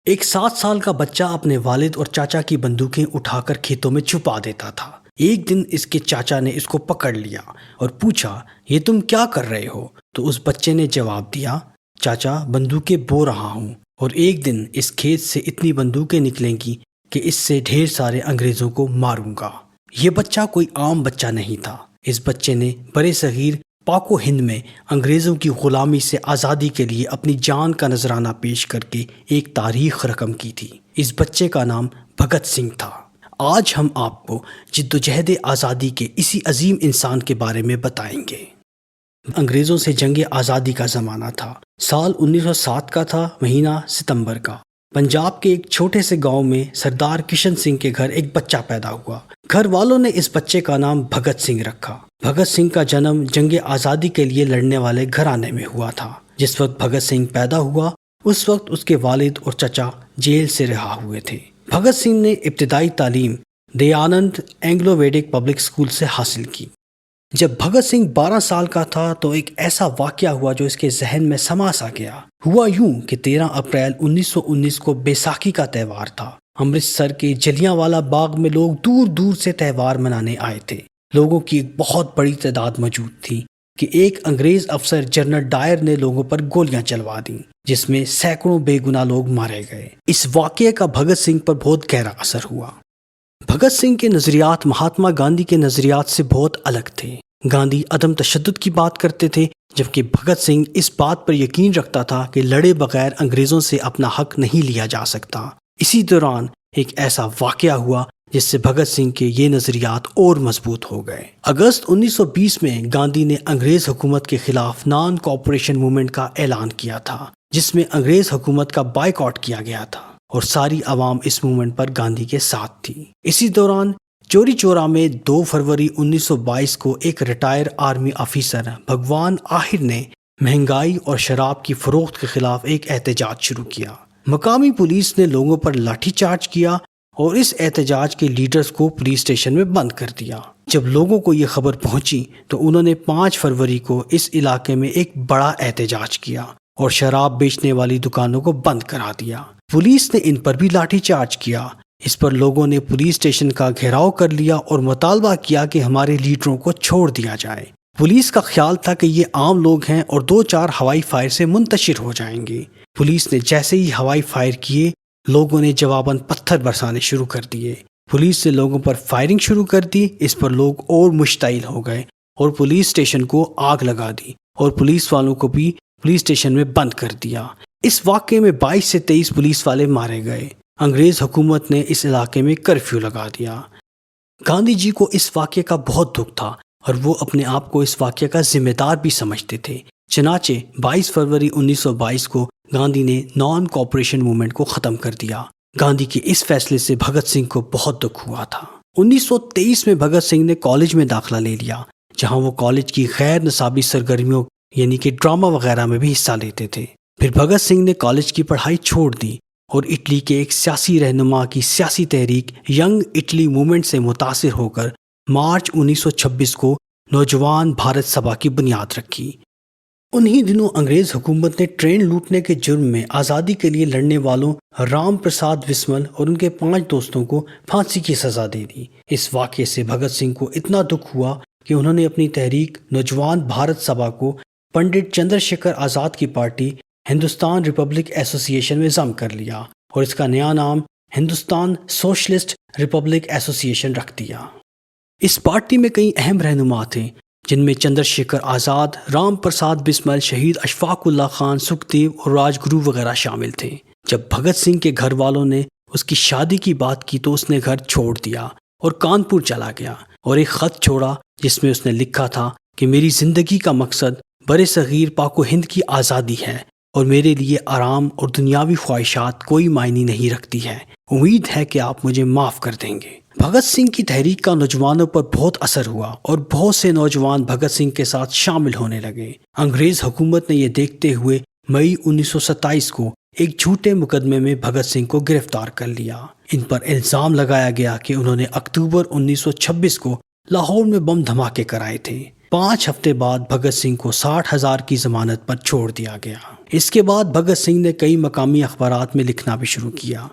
ایک 7 سال کا بچہ اپنے والد اور چاچا کی بندوقیں اٹھا کر کھیتوں میں چھپا دیتا تھا۔ ایک دن اس کے چاچا نے اس کو پکڑ لیا اور پوچھا، یہ تم کیا کر رہے ہو؟ تو اس بچے نے جواب دیا، چاچا بندوقیں بو رہا ہوں، اور ایک دن اس کھیت سے اتنی بندوقیں نکلیں گی کہ اس سے ڈھیر سارے انگریزوں کو ماروں گا۔ یہ بچہ کوئی عام بچہ نہیں تھا۔ اس بچے نے برِ صغیر پاک و ہند میں انگریزوں کی غلامی سے آزادی کے لیے اپنی جان کا نذرانہ پیش کر کے ایک تاریخ رقم کی تھی۔ اس بچے کا نام بھگت سنگھ تھا۔ آج ہم آپ کو جدوجہد آزادی کے اسی عظیم انسان کے بارے میں بتائیں گے۔ انگریزوں سے جنگ آزادی کا زمانہ تھا۔ سال 1907 کا تھا، مہینہ ستمبر کا۔ پنجاب کے ایک چھوٹے سے گاؤں میں سردار کشن سنگھ کے گھر ایک بچہ پیدا ہوا۔ گھر والوں نے اس بچے کا نام بھگت سنگھ رکھا۔ بھگت سنگھ کا جنم جنگ آزادی کے لیے لڑنے والے گھرانے میں ہوا تھا۔ جس وقت بھگت سنگھ پیدا ہوا اس وقت اس کے والد اور چچا جیل سے رہا ہوئے تھے۔ بھگت سنگھ نے ابتدائی تعلیم دیانند اینگلو ویدک پبلک اسکول سے حاصل کی۔ جب بھگت سنگھ 12 سال کا تھا تو ایک ایسا واقعہ ہوا جو اس کے ذہن میں سما سا گیا۔ ہوا یوں کہ 13 اپریل 1919 کو بیساکھی کا تہوار تھا۔ امرتسر کے جلیاں والا باغ میں لوگ دور دور سے تہوار منانے آئے تھے۔ لوگوں کی ایک بہت بڑی تعداد موجود تھی کہ ایک انگریز افسر جنرل ڈائر نے لوگوں پر گولیاں چلوا دیں، جس میں سینکڑوں بے گناہ لوگ مارے گئے۔ اس واقعے کا بھگت سنگھ پر بہت گہرا اثر ہوا۔ بھگت سنگھ کے نظریات مہاتما گاندھی کے نظریات سے بہت الگ تھے۔ گاندھی عدم تشدد کی بات کرتے تھے، جبکہ بھگت سنگھ اس بات پر یقین رکھتا تھا کہ لڑے بغیر انگریزوں سے اپنا حق نہیں لیا جا سکتا۔ اسی دوران ایک ایسا واقعہ ہوا جس سے بھگت سنگھ کے یہ نظریات اور مضبوط ہو گئے۔ اگست 1920 میں گاندھی نے انگریز حکومت کے خلاف نان کوآپریشن موومنٹ کا اعلان کیا تھا، جس میں انگریز حکومت کا بائیکاٹ کیا گیا تھا، اور ساری عوام اس موومنٹ پر گاندھی کے ساتھ تھی۔ اسی دوران چوری چورا میں 2 فروری 1922 کو ایک ریٹائر آرمی آفیسر بھگوان آہر نے مہنگائی اور شراب کی فروخت کے خلاف ایک احتجاج شروع کیا۔ مقامی پولیس نے لوگوں پر لاٹھی چارج کیا اور اس احتجاج کے لیڈرز کو پولیس اسٹیشن میں بند کر دیا۔ جب لوگوں کو یہ خبر پہنچی تو انہوں نے 5 فروری کو اس علاقے میں ایک بڑا احتجاج کیا اور شراب بیچنے والی دکانوں کو بند کرا دیا۔ پولیس نے ان پر بھی لاٹھی چارج کیا۔ اس پر لوگوں نے پولیس اسٹیشن کا گھیراؤ کر لیا اور مطالبہ کیا کہ ہمارے لیڈروں کو چھوڑ دیا جائے۔ پولیس کا خیال تھا کہ یہ عام لوگ ہیں اور 2-4 ہوائی فائر سے منتشر ہو جائیں گے۔ پولیس نے جیسے ہی ہوائی فائر کیے، لوگوں نے جواباً پتھر برسانے شروع کر دیے۔ پولیس نے لوگوں پر فائرنگ شروع کر دی۔ اس پر لوگ اور مشتعل ہو گئے اور پولیس اسٹیشن کو آگ لگا دی اور پولیس والوں کو بھی پولیس اسٹیشن میں بند کر دیا۔ اس واقعے میں 22 سے 23 پولیس والے مارے گئے۔ انگریز حکومت نے اس علاقے میں کرفیو لگا دیا۔ گاندھی جی کو اس واقعے کا بہت دکھ تھا اور وہ اپنے آپ کو اس واقعے کا ذمہ دار بھی سمجھتے تھے۔ چنانچہ 22 فروری 1922 کو گاندھی نے نان کوآپریشن موومنٹ کو ختم کر دیا۔ گاندھی کے اس فیصلے سے بھگت سنگھ کو بہت دکھ ہوا تھا۔ 1923 میں بھگت سنگھ نے کالج میں داخلہ لے لیا، جہاں وہ کالج کی غیر نصابی سرگرمیوں یعنی کہ ڈرامہ وغیرہ میں بھی حصہ لیتے تھے۔ پھر بھگت سنگھ نے کالج کی پڑھائی چھوڑ دی اور اٹلی کے ایک سیاسی رہنما کی سیاسی تحریک ینگ اٹلی موومنٹ سے متاثر ہو کر مارچ 1926 کو نوجوان بھارت سبھا کی بنیاد رکھی۔ انہی دنوں انگریز حکومت نے ٹرین لوٹنے کے جرم میں آزادی کے لیے لڑنے والوں رام پرساد بسمل اور ان کے 5 دوستوں کو پھانسی کی سزا دے دی۔ اس واقعے سے بھگت سنگھ کو اتنا دکھ ہوا کہ انہوں نے اپنی تحریک نوجوان بھارت سبھا کو پنڈت چندر شیکھر آزاد کی پارٹی ہندوستان ریپبلک ایسوسی ایشن میں ضم کر لیا اور اس کا نیا نام ہندوستان سوشلسٹ ریپبلک ایسوسی ایشن رکھ دیا۔ اس پارٹی میں کئی اہم رہنما تھے، جن میں چندر شیکھر آزاد، رام پرساد بسمل، شہید اشفاق اللہ خان، سکھ دیو اور راج گرو وغیرہ شامل تھے۔ جب بھگت سنگھ کے گھر والوں نے اس کی شادی کی بات کی تو اس نے گھر چھوڑ دیا اور کانپور چلا گیا اور ایک خط چھوڑا جس میں اس نے لکھا تھا کہ میری زندگی کا مقصد برِ صغیر پاک و ہند کی آزادی ہے اور میرے لیے آرام اور دنیاوی خواہشات کوئی معنی نہیں رکھتی ہے۔ امید ہے کہ آپ مجھے معاف کر دیں گے۔ بھگت سنگھ کی تحریک کا نوجوانوں پر بہت اثر ہوا اور بہت سے نوجوان بھگت سنگھ کے ساتھ شامل ہونے لگے۔ انگریز حکومت نے یہ دیکھتے ہوئے مئی 1927 کو ایک جھوٹے مقدمے میں بھگت سنگھ کو گرفتار کر لیا۔ ان پر الزام لگایا گیا کہ انہوں نے اکتوبر 1926 کو لاہور میں بم دھماکے کرائے تھے۔ 5 ہفتے بعد بھگت سنگھ کو 60,000 کی ضمانت پر چھوڑ دیا گیا۔ اس کے بعد بھگت سنگھ نے کئی مقامی اخبارات میں لکھنا بھی شروع کیا۔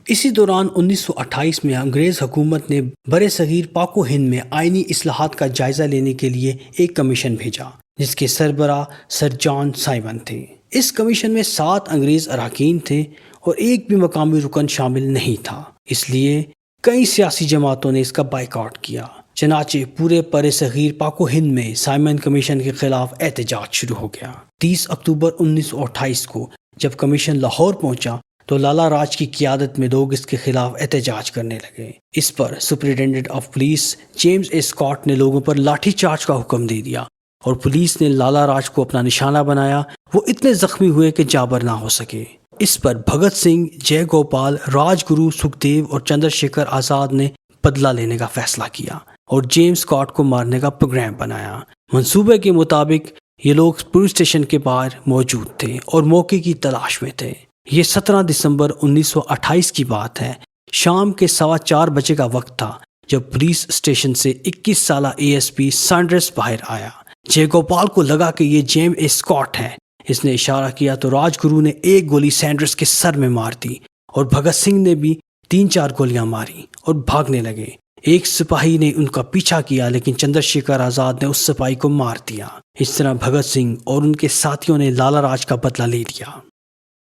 اسی دوران 1928 میں انگریز حکومت نے برِ صغیر پاک و ہند میں آئینی اصلاحات کا جائزہ لینے کے لیے ایک کمیشن بھیجا جس کے سربراہ سر جان سائمن تھے۔ اس کمیشن میں 7 انگریز اراکین تھے اور ایک بھی مقامی رکن شامل نہیں تھا، اس لیے کئی سیاسی جماعتوں نے اس کا بائیکاٹ کیا۔ چنانچہ پورے برِ صغیر پاک و ہند میں سائمن کمیشن کے خلاف احتجاج شروع ہو گیا۔ 30 اکتوبر 1928 کو جب کمیشن لاہور پہنچا تو لالا راج کی قیادت میں لوگ اس کے خلاف احتجاج کرنے لگے۔ اس پر superintendent of police James A Scott نے لوگوں پر لاٹھی چارج کا حکم دے دیا اور پولیس نے لالا راج کو اپنا نشانہ بنایا۔ وہ اتنے زخمی ہوئے کہ جابر نہ ہو سکے۔ اس پر بھگت سنگھ، جے گوپال، راج گرو، سکھدیو اور چندر شیکھر آزاد نے بدلہ لینے کا فیصلہ کیا اور جیمز اسکاٹ کو مارنے کا پروگرام بنایا۔ منصوبے کے مطابق یہ لوگ پولیس اسٹیشن کے باہر موجود تھے اور موقع کی تلاش میں تھے۔ یہ 17 دسمبر 1928 کی بات ہے۔ شام کے 4:15 بجے کا وقت تھا جب پولیس اسٹیشن سے 21 سالہ اے ایس پی سینڈرس باہر آیا۔ جے گوپال کو لگا کہ یہ جیمز اے اسکاٹ ہے۔ اس نے اشارہ کیا تو راج گرو نے ایک گولی سینڈرس کے سر میں مار دی اور بھگت سنگھ نے بھی 3-4 گولیاں ماری اور بھاگنے لگے۔ ایک سپاہی نے ان کا پیچھا کیا لیکن چندر شیکھر آزاد نے اس سپاہی کو مار دیا۔ اس طرح بھگت سنگھ اور ان کے ساتھیوں نے لالا راج کا بدلہ لے لیا۔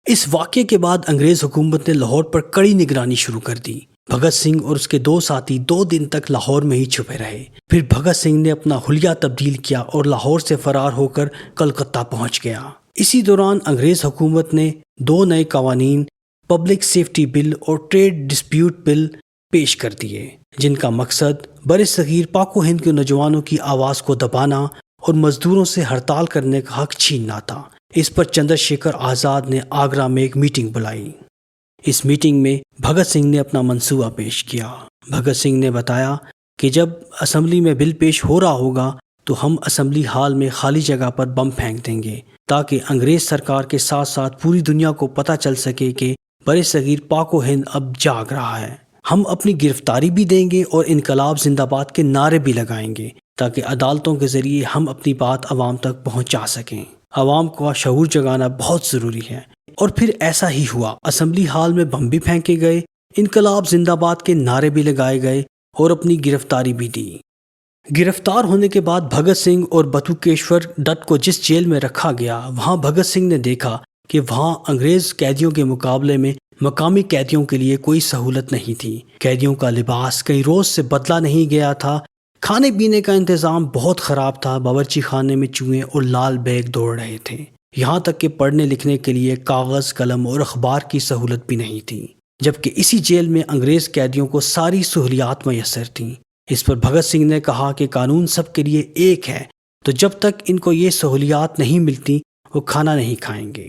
اس واقعے کے بعد انگریز حکومت نے لاہور پر کڑی نگرانی شروع کر دی۔ بھگت سنگھ اور اس کے 2 ساتھی 2 دن تک لاہور میں ہی چھپے رہے۔ پھر بھگت سنگھ نے اپنا حلیہ تبدیل کیا اور لاہور سے فرار ہو کر کلکتہ پہنچ گیا۔ اسی دوران انگریز حکومت نے 2 نئے قوانین، پبلک سیفٹی بل اور ٹریڈ ڈسپیوٹ بل پیش کر دیے، جن کا مقصد برِ صغیر پاک و ہند کے نوجوانوں کی آواز کو دبانا اور مزدوروں سے ہڑتال کرنے کا حق چھیننا تھا۔ اس پر چندر شیکھر آزاد نے آگرہ میں ایک میٹنگ بلائی۔ اس میٹنگ میں بھگت سنگھ نے اپنا منصوبہ پیش کیا۔ بھگت سنگھ نے بتایا کہ جب اسمبلی میں بل پیش ہو رہا ہوگا تو ہم اسمبلی ہال میں خالی جگہ پر بم پھینک دیں گے تاکہ انگریز سرکار کے ساتھ ساتھ پوری دنیا کو پتہ چل سکے کہ برِ صغیر پاک و ہند اب جاگ رہا ہے۔ ہم اپنی گرفتاری بھی دیں گے اور انقلاب زندہ باد کے نعرے بھی لگائیں گے تاکہ عدالتوں کے ذریعے ہم اپنی بات عوام تک پہنچا سکیں۔ عوام کا شعور جگانا بہت ضروری ہے۔ اور پھر ایسا ہی ہوا۔ اسمبلی ہال میں بم بھی پھینکے گئے، انقلاب زندہ باد کے نعرے بھی لگائے گئے اور اپنی گرفتاری بھی دی۔ گرفتار ہونے کے بعد بھگت سنگھ اور بتوکیشور دت کو جس جیل میں رکھا گیا، وہاں بھگت سنگھ نے دیکھا کہ وہاں انگریز قیدیوں کے مقابلے میں مقامی قیدیوں کے لیے کوئی سہولت نہیں تھی۔ قیدیوں کا لباس کئی روز سے بدلا نہیں گیا تھا، کھانے پینے کا انتظام بہت خراب تھا، باورچی خانے میں چوہے اور لال بیگ دوڑ رہے تھے، یہاں تک کہ پڑھنے لکھنے کے لیے کاغذ، قلم اور اخبار کی سہولت بھی نہیں تھی، جبکہ اسی جیل میں انگریز قیدیوں کو ساری سہولیات میسر تھیں۔ اس پر بھگت سنگھ نے کہا کہ قانون سب کے لیے ایک ہے، تو جب تک ان کو یہ سہولیات نہیں ملتی وہ کھانا نہیں کھائیں گے۔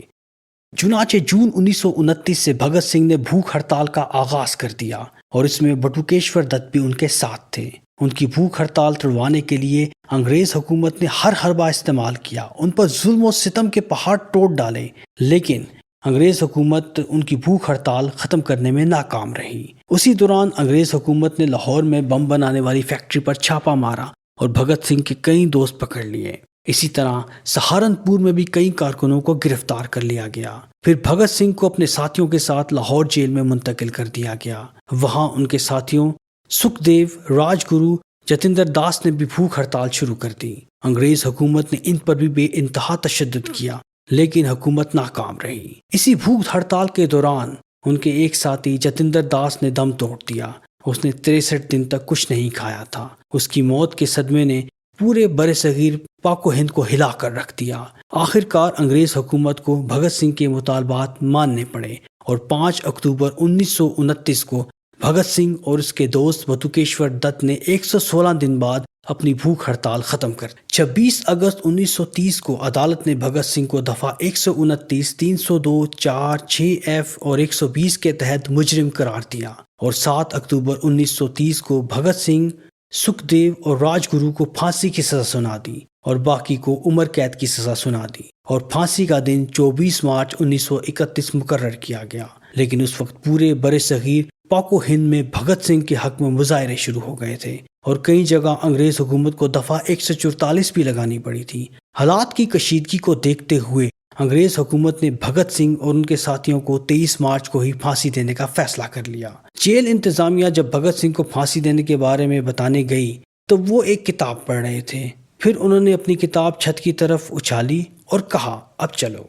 چنانچہ جون 1929 سے بھگت سنگھ نے بھوک ہڑتال کا آغاز کر دیا اور اس میں بٹوکیشور دت بھی ان کے ساتھ تھے۔ ان کی بھوک ہڑتال تڑوانے کے لیے انگریز حکومت نے ہر حربہ استعمال کیا، ان پر ظلم و ستم کے پہاڑ ٹوٹ ڈالے، لیکن انگریز حکومت ان کی بھوک ہڑتال ختم کرنے میں ناکام رہی۔ اسی دوران انگریز حکومت نے لاہور میں بم بنانے والی فیکٹری پر چھاپا مارا اور بھگت سنگھ کے کئی دوست پکڑ لیے۔ اسی طرح سہارنپور میں بھی کئی کارکنوں کو گرفتار کر لیا گیا۔ پھر بھگت سنگھ کو اپنے ساتھیوں کے ساتھ لاہور جیل میں منتقل کر دیا گیا۔ وہاں ان کے ساتھیوں سکھدیو، راج گرو، جتندر داس نے بھی بھوک ہڑتال شروع کر دی۔ انگریز حکومت نے ان پر بھی بے انتہا تشدد کیا، لیکن حکومت ناکام رہی۔ اسی بھوک ہڑتال کے دوران ان کے ایک ساتھی جتندر داس نے دم توڑ دیا۔ اس نے 63 دن تک کچھ نہیں کھایا تھا۔ اس کی موت کے صدمے نے پورے برِ صغیر پاک و ہند کو ہلا کر رکھ دیا۔ آخر کار انگریز حکومت کو بھگت سنگھ کے مطالبات ماننے پڑے اور 5 اکتوبر 1929 کو بھگت سنگھ اور اس کے دوست بتوکیشور دت نے 116 دن بعد اپنی بھوک ہڑتال ختم کر دی۔ 26 اگست 1930 کو عدالت نے بھگت سنگھ کو دفعہ 129، 302، 4، 6F اور 120 کے تحت مجرم قرار دیا اور 7 اکتوبر 1930 کو بھگت سنگھ، سکھدیو اور راج گرو کو پھانسی کی سزا سنا دی اور باقی کو عمر قید کی سزا سنا دی اور پھانسی کا دن 24 مارچ 1931 مقرر کیا گیا۔ لیکن اس وقت پورے برِ صغیر پاک و ہند میں بھگت سنگھ کے حق میں مظاہرے شروع ہو گئے تھے اور کئی جگہ انگریز حکومت کو دفعہ 144 بھی لگانی پڑی تھی۔ حالات کی کشیدگی کو دیکھتے ہوئے انگریز حکومت نے بھگت سنگھ اور ان کے ساتھیوں کو 23 مارچ کو ہی پھانسی دینے کا فیصلہ کر لیا۔ جیل انتظامیہ جب بھگت سنگھ کو پھانسی دینے کے بارے میں بتانے گئی تو وہ ایک کتاب پڑھ رہے تھے۔ پھر انہوں نے اپنی کتاب چھت کی طرف اچھالی اور کہا، اب چلو۔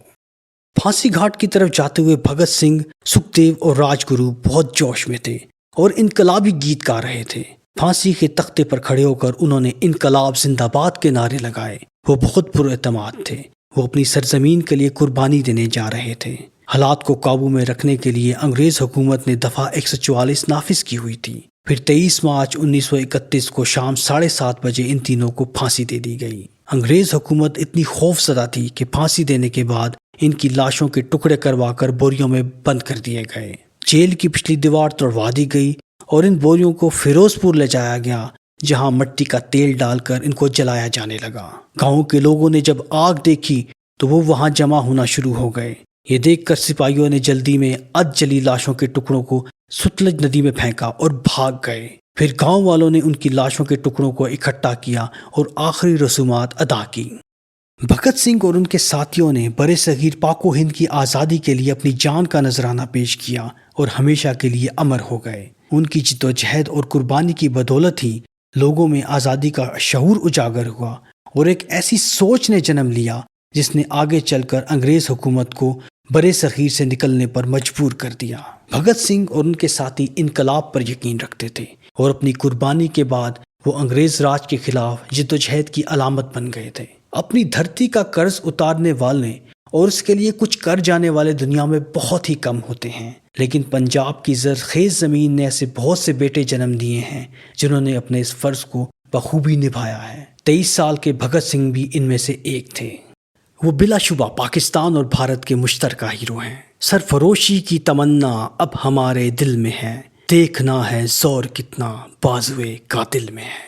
پھانسی گھاٹ کی طرف جاتے ہوئے بھگت سنگھ، سکھدیو اور راج گرو بہت جوش میں تھے اور انقلابی گیت گا رہے تھے۔ پھانسی کے تختے پر کھڑے ہو کر انہوں نے انقلاب زندہ باد کے نعرے لگائے۔ وہ بہت پراعتماد تھے، وہ اپنی سرزمین کے لیے قربانی دینے جا رہے تھے۔ حالات کو قابو میں رکھنے کے لیے انگریز حکومت نے دفعہ 144 نافذ کی ہوئی تھی۔ پھر 23 مارچ 1931 کو شام 7:30 بجے ان تینوں کو پھانسی دے دی گئی۔ انگریز حکومت اتنی خوف زدہ تھی کہ پھانسی دینے کے بعد ان کی لاشوں کے ٹکڑے کروا کر بوریوں میں بند کر دیے گئے۔ جیل کی پچھلی دیوار توڑوا دی گئی اور ان بوریوں کو فیروز پور لے جایا گیا، جہاں مٹی کا تیل ڈال کر ان کو جلایا جانے لگا۔ گاؤں کے لوگوں نے جب آگ دیکھی تو وہ وہاں جمع ہونا شروع ہو گئے۔ یہ دیکھ کر سپاہیوں نے جلدی میں جلی لاشوں کے ٹکڑوں کو ستلج ندی میں پھینکا اور بھاگ گئے۔ پھر گاؤں والوں نے ان کی لاشوں کے ٹکڑوں کو اکٹھا کیا اور آخری رسومات ادا کی۔ بھگت سنگھ اور ان کے ساتھیوں نے برِ صغیر پاک و ہند کی آزادی کے لیے اپنی جان کا نذرانہ پیش کیا اور ہمیشہ کے لیے امر ہو گئے۔ ان کی جد و جہد اور قربانی کی بدولت ہی لوگوں میں آزادی کا شعور اجاگر ہوا اور ایک ایسی سوچ نے جنم لیا جس نے آگے چل کر انگریز حکومت کو برِ صغیر سے نکلنے پر مجبور کر دیا۔ بھگت سنگھ اور ان کے ساتھی انقلاب پر یقین رکھتے تھے اور اپنی قربانی کے بعد وہ انگریز راج کے خلاف جد و جہد کی علامت بن گئے تھے۔ اپنی دھرتی کا قرض اتارنے والے اور اس کے لیے کچھ کر جانے والے دنیا میں بہت ہی کم ہوتے ہیں، لیکن پنجاب کی زرخیز زمین نے ایسے بہت سے بیٹے جنم دیے ہیں جنہوں نے اپنے اس فرض کو بخوبی نبھایا ہے۔ 23 سال کے بھگت سنگھ بھی ان میں سے ایک تھے۔ وہ بلا شبہ پاکستان اور بھارت کے مشترکہ ہیرو ہیں۔ سرفروشی کی تمنا اب ہمارے دل میں ہے، دیکھنا ہے زور کتنا بازوئے قاتل میں ہے۔